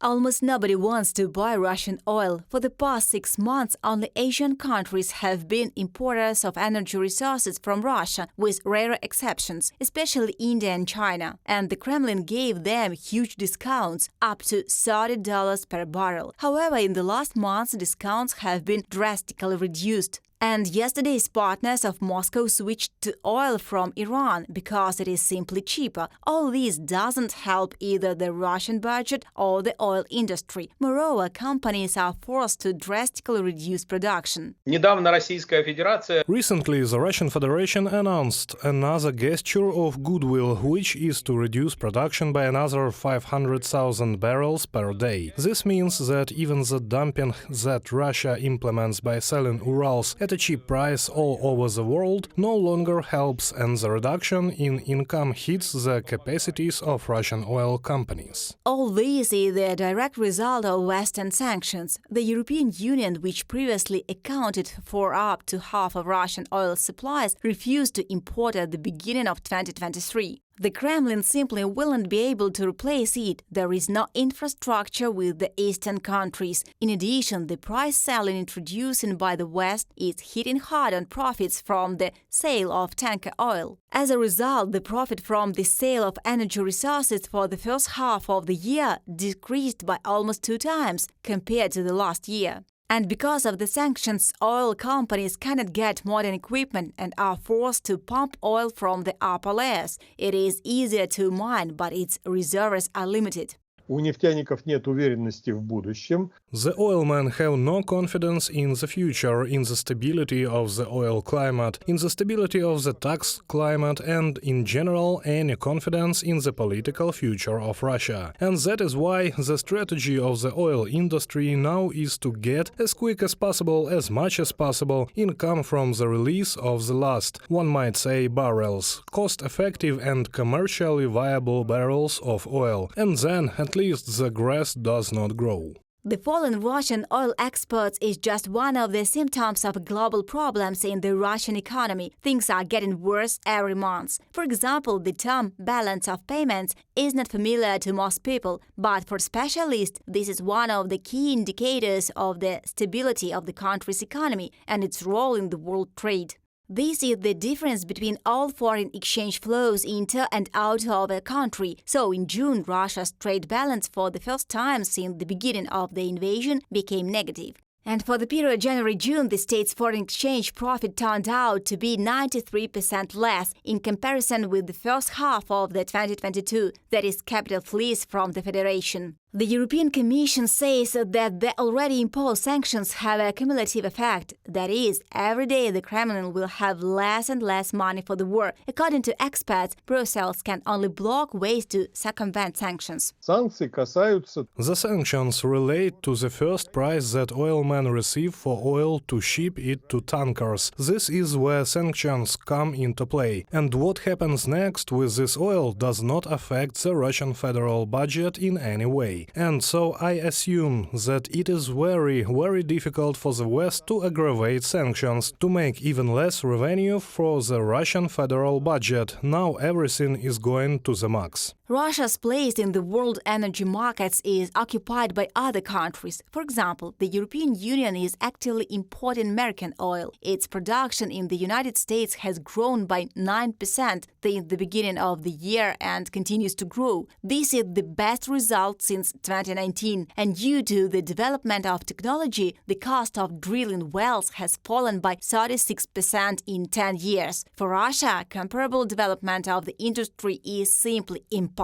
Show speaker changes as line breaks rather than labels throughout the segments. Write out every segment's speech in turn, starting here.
Almost nobody wants to buy Russian oil. For the past 6 months, only Asian countries have been importers of energy resources from Russia, with rare exceptions, especially India and China. And the Kremlin gave them huge discounts, up to $30 per barrel. However, in the last months, discounts have been drastically reduced. And yesterday's partners of Moscow switched to oil from Iran because it is simply cheaper. All this doesn't help either the Russian budget or the oil industry. Moreover, companies are forced to drastically reduce production.
Recently, the Russian Federation announced another gesture of goodwill, which is to reduce production by another 500,000 barrels per day. This means that even the dumping that Russia implements by selling Urals at a cheap price all over the world no longer helps, and the reduction in income hits the capacities of Russian oil companies.
All this is the direct result of Western sanctions. The European Union, which previously accounted for up to half of Russian oil supplies, refused to import at the beginning of 2023. The Kremlin simply won't be able to replace it. There is no infrastructure with the eastern countries. In addition, the price ceiling introduced by the West is hitting hard on profits from the sale of tanker oil. As a result, the profit from the sale of energy resources for the first half of the year decreased by almost 2 times compared to the last year. And because of the sanctions, oil companies cannot get modern equipment and are forced to pump oil from the upper layers. It is easier to mine, but its reserves are limited.
У нефтяников нет уверенности в будущем.
The oilmen have no confidence in the future, in the stability of the oil climate, in the stability of the tax climate, and in general any confidence in the political future of Russia. And that is why the strategy of the oil industry now is to get as quick as possible, as much as possible, income from the release of the last, one might say, barrels, cost-effective and commercially viable barrels of oil, and then at least the grass does not grow.
The fall in Russian oil exports is just one of the symptoms of global problems in the Russian economy. Things are getting worse every month. For example, the term balance of payments is not familiar to most people, but for specialists, this is one of the key indicators of the stability of the country's economy and its role in the world trade. This is the difference between all foreign exchange flows into and out of a country. So in June, Russia's trade balance for the first time since the beginning of the invasion became negative. And for the period January-June, the state's foreign exchange profit turned out to be 93% less in comparison with the first half of the 2022, that is, capital flees from the Federation. The European Commission says that the already imposed sanctions have a cumulative effect. That is, every day the Kremlin will have less and less money for the war. According to experts, Brussels can only block ways to circumvent sanctions.
Санкции касаются...
The sanctions relate to the first price that oilmen receive for oil to ship it to tankers. This is where sanctions come into play. And what happens next with this oil does not affect the Russian federal budget in any way. And so I assume that it is very, very difficult for the West to aggravate sanctions, to make even less revenue for the Russian federal budget. Now everything is going to the max.
Russia's place in the world energy markets is occupied by other countries. For example, the European Union is actively importing American oil. Its production in the United States has grown by 9% since the beginning of the year and continues to grow. This is the best result since 2019. And due to the development of technology, the cost of drilling wells has fallen by 36% in 10 years. For Russia, comparable development of the industry is simply impossible.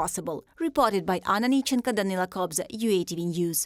Reported by Anna Nichenko, Danila Kobza, UATV News.